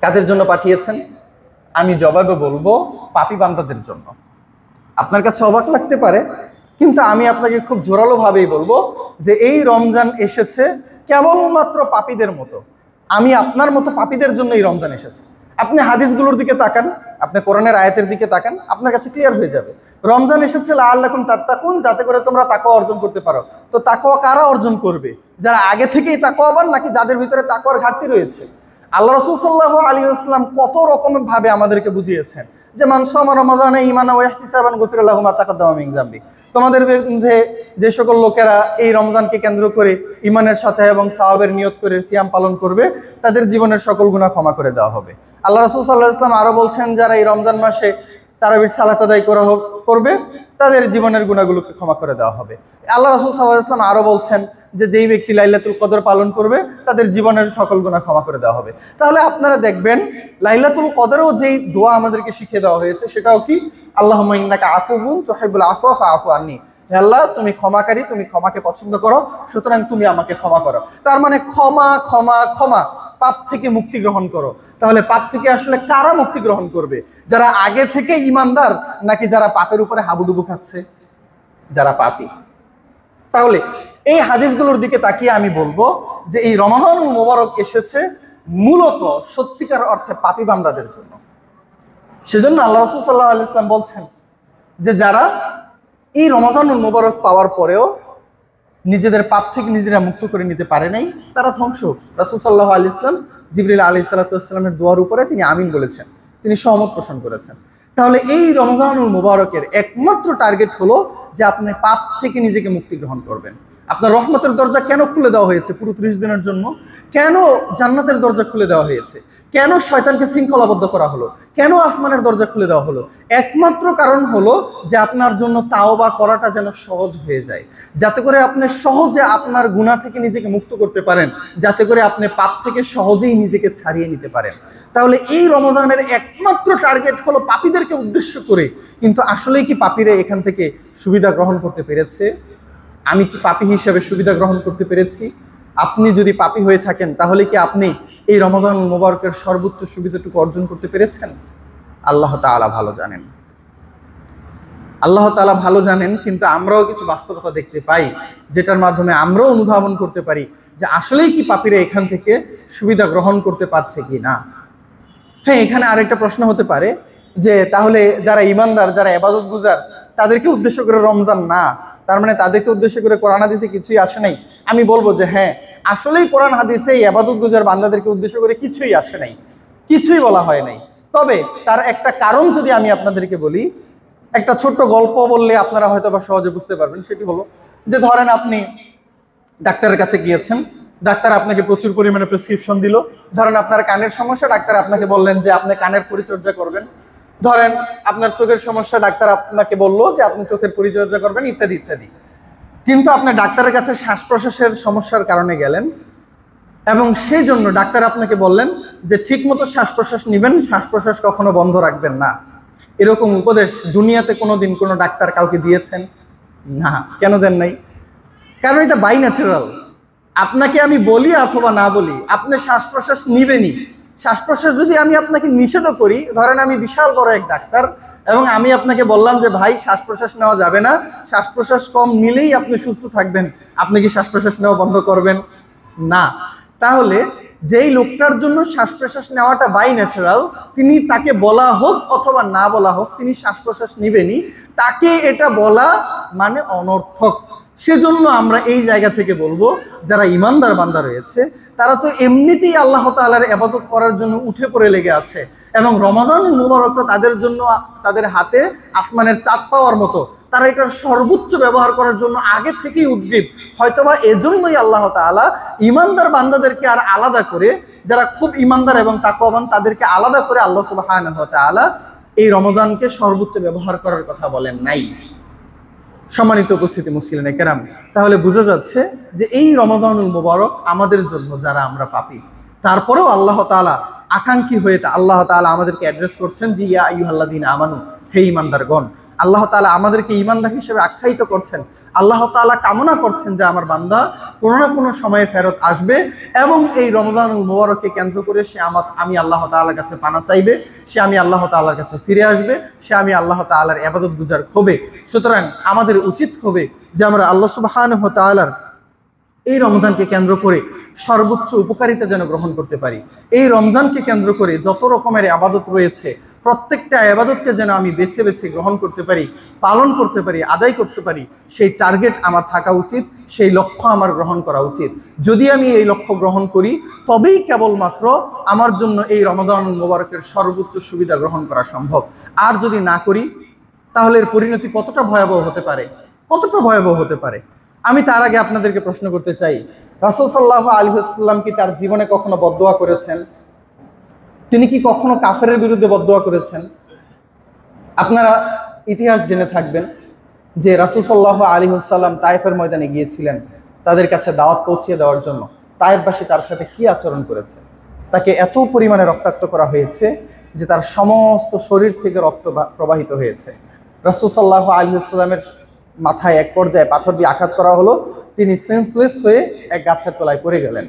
কাদের জন্য পাঠিয়েছেন? আমি জবাবে বলবো পাপী বান্দাদের জন্য। আপনার কাছে অবাক লাগতে পারে, কিন্তু আমি আপনাকে খুব জোরালোভাবেই বলবো যে এই রমজান এসেছে কেবলমাত্র পাপীদের মতো। আমি আপনার মতো পাপীদের জন্য এই রমজান এসেছে। আপনি হাদিসগুলোর দিকে তাকান, আপনি কোরআনের আয়াতের দিকে তাকান, আপনার কাছে ক্লিয়ার হয়ে যাবে। রমজান এসেছে লাআল্লাকুম তাত্তাকুন, যাতে করে তোমরা তাকওয়া অর্জন করতে পারো। তো তাকওয়া কারা অর্জন করবে? যারা আগে থেকেই তাকওয়াবান, নাকি যাদের ভিতরে তাকওয়ার ঘাটতি রয়েছে? আল্লাহ রাসূল সাল্লাল্লাহু আলাইহি ওয়াসাল্লাম কত রকমের ভাবে আমাদেরকে বুঝিয়েছেন যে মান সামা রমাদানা ঈমানান ওয়া ইহতিসাবান গুফিরা লাহু মা তাকাদ্দামা মিন যামবি। তোমাদের মধ্যে যে সকল লোকেরা এই রমজানকে কেন্দ্র করে ঈমানের সাথে এবং সওয়াবের নিয়ত করে সিয়াম পালন করবে, তাদের জীবনের সকল গুনাহ ক্ষমা করে দেওয়া হবে। আল্লাহ রাসূল সাল্লাল্লাহু আলাইহি ওয়াসাল্লাম আরো বলছেন, যারা এই রমজান মাসে তারাবির সালাত আদায় করবে, তাদের জীবনের গুনাহগুলোকে ক্ষমা করে দেওয়া হবে। আল্লাহ রাসূল সাল্লাল্লাহু আলাইহি ওয়াসাল্লাম আরো বলছেন যে যেই ব্যক্তি লাইলাতুল কদর পালন করবে, তাদের জীবনের সকল গুনাহ ক্ষমা করে দেওয়া হবে। তাহলে আপনারা দেখবেন লাইলাতুল কদরেও যেই দোয়া আমাদেরকে শিখিয়ে দেওয়া হয়েছে, সেটাও কি? আল্লাহুম্মা ইন্নাকা আফুউন তুহিব্বুল আফওয়া ফাআফু আন্নী। হে আল্লাহ, তুমি ক্ষমাকারী, তুমি ক্ষমাকে পছন্দ করো, সুতরাং তুমি আমাকে ক্ষমা করো। তার মানে ক্ষমা ক্ষমা ক্ষমা, পাপ থেকে মুক্তি গ্রহণ করো। তাহলে পাপ থেকে আসলে কারা মুক্তি গ্রহণ করবে? যারা আগে থেকে ঈমানদার, নাকি যারা পাপের উপরে হাবুডুবু খাচ্ছে? যারা পাপী। তাহলে এই হাদিসগুলোর দিকে তাকিয়ে আমি বলবো যে এই রমাদানুল মুবারক এসেছে মূলত সত্যিকার অর্থে পাপী বান্দাদের জন্য। সেজন্য আল্লাহ রাসূল সাল্লাল্লাহু আলাইহি ওয়াসাল্লাম বলছেন যে যারা এই রমাদানুল মুবারক পাওয়ার পরেও নিজেদের পাপ থেকে নিজেরা মুক্ত করে নিতে পারে নাই, তারা ধ্বংস। রাসূল সাল্লাল্লাহু আলাইহি ওয়াসাল্লাম জিবরিল আলাইহিস সালাতু ওয়াসসালামের দোয়ার উপরে তিনি আমিন বলেছেন, তিনি সহমত পোষণ করেছেন। তাহলে এই রমজানুল মুবারকের একমাত্র টার্গেট হলো যে আপনি পাপ থেকে নিজেকে মুক্তি গ্রহণ করবেন। আপনার রহমতের দরজা কেন খুলে দেওয়া হয়েছে পুরো 30 দিনের জন্য? কেন জান্নাতের দরজা খুলে দেওয়া হয়েছে? কেন শয়তানকে শৃঙ্খলাবদ্ধ করা হলো? কেন আসমানের দরজা খুলে দেওয়া হলো? একমাত্র কারণ হলো যে আপনার জন্য তাওবা করাটা যেন সহজ হয়ে যায়, যাতে করে আপনি সহজে আপনার গুনাহ থেকে নিজেকে মুক্ত করতে পারেন, যাতে করে আপনি পাপ থেকে সহজেই নিজেকে ছাড়িয়ে নিতে পারেন। তাহলে এই রমজানের একমাত্র টার্গেট হলো পাপীদেরকে উদ্দেশ্য করে। কিন্তু আসলেই কি পাপীরা এখান থেকে সুবিধা গ্রহণ করতে পেরেছে? আমি কি পাপী হিসেবে সুবিধা গ্রহণ করতে পেরেছি? আপনি যদি পাপী হয়ে থাকেন, তাহলে কি আপনি এই রমাদানুল মুবারকের সর্বোচ্চ সুবিধাটুকু অর্জন করতে পেরেছেন? আল্লাহ তাআলা ভালো জানেন, আল্লাহ তাআলা ভালো জানেন। কিন্তু আমরাও কিছু বাস্তবতা দেখতে পাই, যেটার মাধ্যমে আমরাও অনুধাবন করতে পারি যে আসলেই কি পাপীরা এখান থেকে সুবিধা গ্রহণ করতে পারছে কি না। হ্যাঁ, এখানে আরেকটা প্রশ্ন হতে পারে যে তাহলে যারা ঈমানদার, যারা ইবাদত গুজার, তাদেরকে উদ্দেশ্য করে রমজান না, তার মানে তাদেরকে উদ্দেশ্য করে কোরআন হাদিসে কিছুই আসে নাই? আমি বলবো যে হ্যাঁ, আসলেই কোরআন হাদিসে ইবাদত গুজার বান্দাদেরকে উদ্দেশ্য করে কিছুই আসে নাই, কিছুই বলা হয় নাই। তবে তার একটা কারণ যদি আমি আপনাদেরকে বলি, একটা ছোট্ট গল্প বললে আপনারা হয়তো বা সহজে বুঝতে পারবেন। সেটি হলো যে ধরেন আপনি ডাক্তারের কাছে গিয়েছেন, ডাক্তার আপনাকে প্রচুর পরিমাণে প্রেসক্রিপশন দিল। ধরেন আপনার কানের সমস্যা, ডাক্তার আপনাকে বললেন যে আপনি কানের পরিচর্যা করবেন। ধরেন আপনার চোখের সমস্যা, ডাক্তার আপনাকে বললো যে আপনি চোখের পরিচর্যা করবেন, ইত্যাদি ইত্যাদি। কিন্তু আপনি ডাক্তারের কাছে শ্বাস প্রশ্বাসের সমস্যার কারণে গেলেন, এবং সেই জন্য ডাক্তার আপনাকে বললেন যে ঠিক মতো শ্বাস প্রশ্বাস নেবেন, শ্বাস প্রশ্বাস কখনো বন্ধ রাখবেন না। এরকম উপদেশ দুনিয়াতে কোনোদিন কোনো ডাক্তার কাউকে দিয়েছেন? না। কেন দেন নাই? কারণ এটা বাই ন্যাচারাল। আপনাকে আমি বলি অথবা না বলি, আপনি শ্বাস প্রশ্বাস নিবেনই। শ্বাস প্রশ্বাস যদি আমি আপনাকে নিষেধও করি, ধরেন আমি বিশাল বড় এক ডাক্তার এবং আমি আপনাকে বললাম যে ভাই শ্বাস প্রশ্বাস নেওয়া যাবে না, শ্বাস প্রশ্বাস কম নিলেই আপনি সুস্থ থাকবেন, আপনি কি শ্বাস প্রশ্বাস নেওয়া বন্ধ করবেন? না। তাহলে যেই লোকটার জন্য শ্বাস প্রশ্বাস নেওয়াটা বাই ন্যাচারাল, তিনি, তাকে বলা হোক অথবা না বলা হোক, তিনি শ্বাস প্রশ্বাস নিবেনই। তাকে এটা বলা মানে অনর্থক। সেজন্য আমরা এই জায়গা থেকে বলবো, যারা ঈমানদার বান্দা রয়েছে, তারা তো এমনিতেই আল্লাহ তাআলার ইবাদত করার জন্য উঠে পড়ে লেগে আছে, এবং রমাদান মুবারক তাদের জন্য, তাদের হাতে আসমানের চাঁদ পাওয়ার মতো। তারা এটার সর্বোচ্চ ব্যবহার করার জন্য আগে থেকেই উদ্গ্রীব। হয়তোবা এজন্যই আল্লাহ তাআলা ঈমানদার বান্দাদেরকে আর আলাদা করে, যারা খুব ঈমানদার এবং তাকওয়াবান, তাদেরকে আলাদা করে আল্লাহ সুবহানাহু ওয়া তাআলা এই রমজানকে সর্বোচ্চ ব্যবহার করার কথা বলেন নাই। সম্মানিত উপস্থিতি মুসলিম কেরাম, তাহলে বোঝা যাচ্ছে যে এই রমাদানুল মুবারক আমাদের জন্য, যারা আমরা পাপী, তারপরেও আল্লাহ তাআলা আকাঙ্ক্ষী হয়ে আল্লাহ তাআলা আমাদেরকে অ্যাড্রেস করছেন যে ইয়া আইয়ুহাল্লাযীনা আমানু, হে ঈমানদারগণ, আল্লাহ তাআলা আমাদেরকে ঈমানদার হিসেবে আখ্যায়িত করছেন। আল্লাহ তাআলা কামনা করছেন যে আমার বান্দা কোনো না কোনো সময়ে ফেরত আসবে এবং এই রমজানুল মুবারককে কেন্দ্র করে সে আমি আল্লাহ তাআলার কাছে পানা চাইবে, সে আমি আল্লাহ তাআলার কাছে ফিরে আসবে, সে আমি আল্লাহ তাআলার ইবাদত গুজার হবে। সুতরাং আমাদের উচিত হবে যে আমরা আল্লাহ সুবহানাহু ওয়া তাআলার এই রমজানকে কেন্দ্র করে সর্বোচ্চ উপকারিতা যেন গ্রহণ করতে পারি। এই রমজানকে কেন্দ্র করে যত রকমের ইবাদত রয়েছে প্রত্যেকটা ইবাদতকে যেন আমি বেছে বেছে গ্রহণ করতে পারি, পালন করতে পারি, আদায় করতে পারি, সেই টার্গেট আমার থাকা উচিত, সেই লক্ষ্য আমার গ্রহণ করা উচিত। যদি আমি এই লক্ষ্য গ্রহণ করি তবেই কেবলমাত্র আমার জন্য এই রমাদানুল মুবারকের সর্বোচ্চ সুবিধা গ্রহণ করা সম্ভব। আর যদি না করি তাহলে এর পরিণতি কতটা ভয়াবহ হতে পারে, কতটা ভয়াবহ হতে পারে। আমি তার আগে আপনাদেরকে প্রশ্ন করতে চাই, রাসূল সাল্লাল্লাহু আলাইহি ওয়াসাল্লাম কি তার জীবনে কখনো বদদোয়া করেছেন? তিনি কি কখনো কাফেরের বিরুদ্ধে বদদোয়া করেছেন? আপনারা ইতিহাস জেনে থাকবেন যে রাসূল সাল্লাল্লাহু আলাইহি ওয়াসাল্লাম তায়েফের ময়দানে গিয়েছিলেন তাদের কাছে দাওয়াত পৌঁছে দেওয়ার জন্য। তায়েফবাসী তার সাথে কি আচরণ করেছে? তাকে এত পরিমাণে রক্তাক্ত করা হয়েছে যে তার সমস্ত শরীর থেকে রক্ত প্রবাহিত হয়েছে। রাসূল সাল্লাল্লাহু আলাইহি ওয়াসাল্লামের মাথায় এক পর্যায়ে পাথর দিয়ে আঘাত করা হলো, তিনি সেন্সলেস হয়ে এক গাছের তলায় পড়ে গেলেন।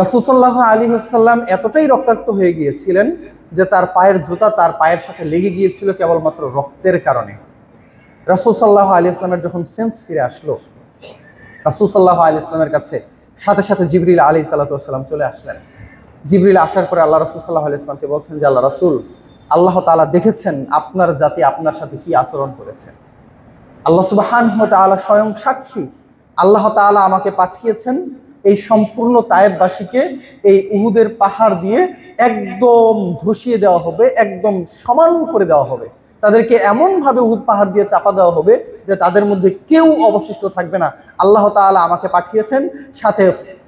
রাসূল সাল্লাল্লাহু আলাইহি ওয়াসাল্লাম এতটাই রক্তাক্ত হয়ে গিয়েছিলেন যে তার পায়ের জুতা তার পায়ের সাথে লেগে গিয়েছিল কেবলমাত্র রক্তের কারণে। রাসূল সাল্লাল্লাহু আলাইহি ওয়াসাল্লামের যখন সেন্স ফিরে আসলো, রাসূল সাল্লাল্লাহু আলাইহি ওয়াসাল্লামের কাছে সাথে সাথে জিবরিল আলাইহিস সালাতু ওয়াসসালাম চলে আসলেন। জিবরিল আসার পরে আল্লাহ রাসূল সাল্লাল্লাহু আলাইহি ওয়াসাল্লামকে বলছেন যে আল্লাহ রাসূল, আল্লাহ তাআলা দেখেছেন আপনার জাতি আপনার সাথে কি আচরণ করেছে। আল্লাহ সুবহানাহু ওয়া তাআলা স্বয়ং সাক্ষী, আল্লাহ তাআলা আমাকে পাঠিয়েছেন এই সম্পূর্ণ তায়েফবাসীকে এই উহুদের পাহাড় দিয়ে একদম ধসিয়ে দেওয়া হবে, একদম সমান করে দেওয়া হবে, তাদেরকে এমনভাবে উহুদ পাহাড় দিয়ে চাপা দেওয়া হবে যে তাদের মধ্যে কেউ অবশিষ্ট থাকবে না। আল্লাহ তাআলা আমাকে পাঠিয়েছেন, সাথে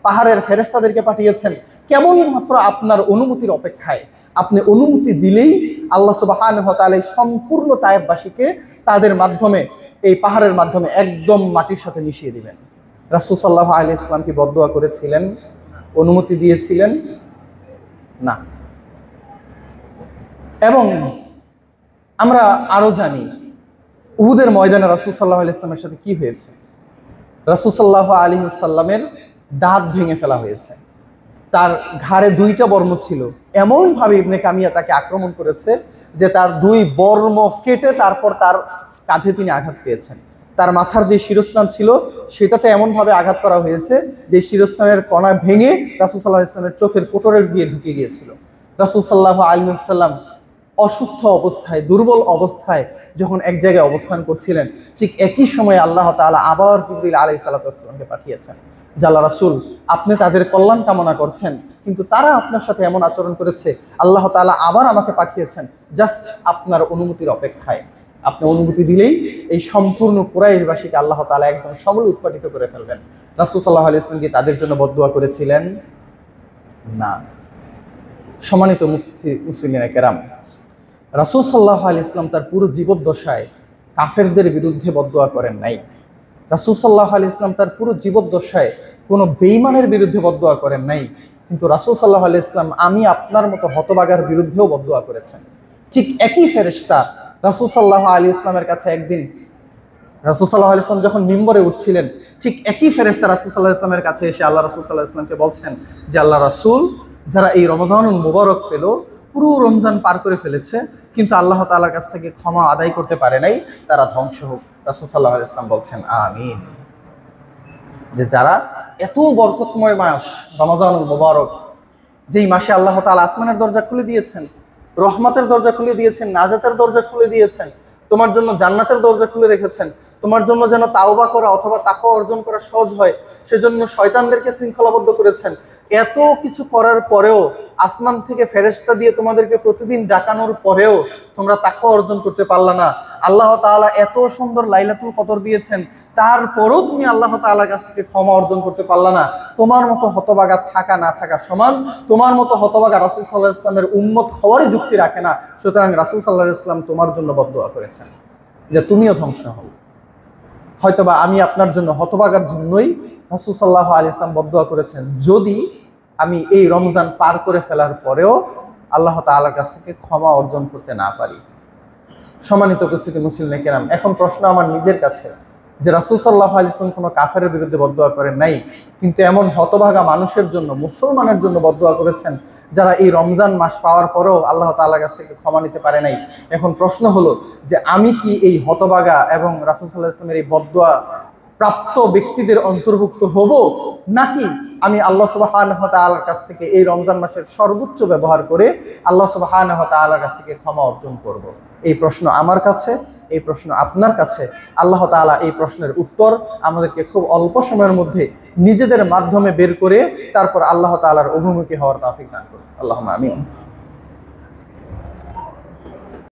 পাহাড়ের ফেরেশতাদেরকে পাঠিয়েছেন কেবলমাত্র আপনার অনুমতির অপেক্ষায়। আপনি অনুমতি দিলেই আল্লাহ সুবহানাহু ওয়া তাআলা এই সম্পূর্ণ তায়েফবাসীকে তাদের মাধ্যমে এই পাহাড়ের মাধ্যমে একদম মাটির সাথে মিশিয়ে দিবেন। রাসূল সাল্লাল্লাহু আলাইহি ওয়াসাল্লাম কি বদদোয়া করেছিলেন? অনুমতি দিয়েছিলেন? না। এবং আমরা আরো জানি উহুদের ময়দানে রাসূল সাল্লাল্লাহু আলাইহি ওয়াসাল্লামের সাথে কি হয়েছে। রাসূল সাল্লাল্লাহু আলাইহি ওয়াসাল্লামের দাঁত ভেঙে ফেলা হয়েছে, তার ঘাড়ে 2টা বর্ম ছিল, এমনভাবে ইবনে কামিয়া তাকে আক্রমণ করেছে যে তার 2 বর্ম কেটে তারপর তার কাঁধে তিনি আঘাত পেয়েছেন। তার মাথার যে শিরস্ত্রাণ ছিল সেটাতে এমনভাবে আঘাত করা হয়েছে যে শিরস্ত্রাণের কণা ভেঙে রাসূল সাল্লাল্লাহু আলাইহি ওয়াসাল্লামের চোখের কোটরে গিয়ে ঢুকে গিয়েছিল। রাসূল সাল্লাল্লাহু আলাইহি ওয়াসাল্লাম অসুস্থ অবস্থায়, দুর্বল অবস্থায় যখন এক জায়গায় অবস্থান করছিলেন, ঠিক একই সময়ে আল্লাহ তাআলা আবার জিবরিল আলাইহিস সালাতু ওয়াসসালামকে পাঠিয়েছেন। আল্লাহ রাসূল, আপনি তাদের কল্যাণ কামনা করছেন কিন্তু তারা আপনার সাথে এমন আচরণ করেছে, আল্লাহ তাআলা আবার আমাকে পাঠিয়েছেন জাস্ট আপনার অনুমতির অপেক্ষায়। আপনি অনুমতি দিলেই এই সম্পূর্ণ কুরাইশবাসীকে আল্লাহ তাআলা একদম সবল উৎপাটিত করে ফেলবেন। রাসূল সাল্লাল্লাহু আলাইহি ওয়াসাল্লাম কি তাদের জন্য বদদুয়া করেছিলেন? না। সম্মানিত মুসলিমিনা কেরাম, রাসূল সাল্লাল্লাহু আলাইহি ওয়াসাল্লাম তার পুরো জীবদ্দশায় কাফেরদের বিরুদ্ধে বদদুয়া করেন নাই। রাসূল সাল্লাল্লাহু আলাইহি ওয়াসাল্লাম তার পুরো জীবদ্দশায় কোনো বেঈমানের বিরুদ্ধে বদদুয়া করেন নাই। কিন্তু রাসূল সাল্লাল্লাহু আলাইহি ওয়াসাল্লাম আমি আপনার মতো হতভাগার বিরুদ্ধেও বদদুয়া করেছেন। ঠিক একই ফেরেশতা রাসূল সাল্লাল্লাহু আলাইহি ওয়াসাল্লামের কাছে একদিন, রাসূল সাল্লাল্লাহু আলাইহি ওয়াসাল্লাম যখন মিম্বরে উঠছিলেন, ঠিক একই ফেরেশতা রাসূল সাল্লাল্লাহু আলাইহি ওয়াসাল্লামের কাছে এসে আল্লাহ রাসূল সাল্লাল্লাহু আলাইহি ওয়াসাল্লামকে বলছেন যে আল্লাহ রাসূল, যারা এই রমাদানুল মুবারক পেল, পুরো রমজান পার করে ফেলেছে কিন্তু আল্লাহ তাআলার কাছ থেকে ক্ষমা আদায় করতে পারে নাই, তারা ধ্বংস হোক। রাসূল সাল্লাল্লাহু আলাইহি ওয়াসাল্লাম বলছেন আমিন। যে যারা এত বরকতময় মাস রমাদানুল মুবারক, যেই মাসে আল্লাহ তাআলা আসমানের দরজা খুলে দিয়েছেন, রহমতের দরজা খুলে দিয়েছেন, নাজাতের দরজা খুলে দিয়েছেন, তোমার জন্য জান্নাতের দরজা খুলে রেখেছেন, তোমার জন্য যেন তাওবা করা অথবা তাকওয়া অর্জন করা সহজ হয় সেজন্য শয়তানদেরকে শৃঙ্খলাবদ্ধ করেছেন। এত কিছু করার পরেও, আসমান থেকে ফেরেশতা দিয়ে তোমাদেরকে প্রতিদিন ডাকানোর পরেও তোমরা তাকওয়া অর্জন করতে পারলা না। আল্লাহ তাআলা এত সুন্দর লাইলাতুল কদর দিয়েছেন, তারপরেও তুমি আল্লাহ তাআলার কাছ থেকে ক্ষমা অর্জন করতে পারলা না। তোমার মতো হতভাগা থাকা না থাকা সমান, তোমার মতো হতভাগা রাসূল সাল্লাল্লাহু আলাইহি ওয়াসাল্লামের উম্মত হওয়ারই যুক্তি রাখে না। সুতরাং রাসূল সাল্লাল্লাহু আলাইহি ওয়াসাল্লাম তোমার জন্য বদদুয়া করেছেন যে তুমিও ধ্বংস হও। হয়তোবা আমি আপনার জন্য হতভাগার জন্যই রাসূল সাল্লাল্লাহু আলাইহি ওয়াসাল্লাম বদদুয়া করেছেন, যদি আমি এই রমজান পার করে ফেলার পরেও আল্লাহ তাআলার কাছ থেকে ক্ষমা অর্জন করতে না পারি। সম্মানিত উপস্থিতি মুসলিম কেরাম, এখন প্রশ্ন আমার নিজের কাছে যে রাসূল সাল্লাল্লাহু আলাইহি ওয়াসাল্লাম কোনো কাফেরের বিরুদ্ধে বদদুয়া করেন নাই, কিন্তু এমন হতভাগা মানুষের জন্য, মুসলমানের জন্য বদদুয়া করেছেন যারা এই রমজান মাস পাওয়ার পরেও আল্লাহ তাআলার কাছ থেকে ক্ষমা নিতে পারে নাই। এখন প্রশ্ন হলো যে আমি কি এই হতভাগা এবং রাসূল সাল্লাল্লাহু আলাইহি ওয়াসাল্লামের এই বদদুয়া প্রাপ্ত ব্যক্তিদের অন্তর্ভুক্ত হব, নাকি আমি আল্লাহ সুবহানাহু ওয়া তাআলার কাছ থেকে এই রমজান মাসের সর্বোচ্চ ব্যবহার করে আল্লাহ সুবহানাহু ওয়া তাআলার কাছ থেকে ক্ষমা অর্জন করব? এই প্রশ্ন আমার কাছে, এই প্রশ্ন আপনার কাছে। আল্লাহ তাআলা এই প্রশ্নের উত্তর আমাদেরকে খুব অল্প সময়ের মধ্যে নিজেদের মাধ্যমে বের করে তারপর আল্লাহ তাআলার অভিমুখী হওয়ার তৌফিক দান করুন। আল্লাহুম্মা আমিন।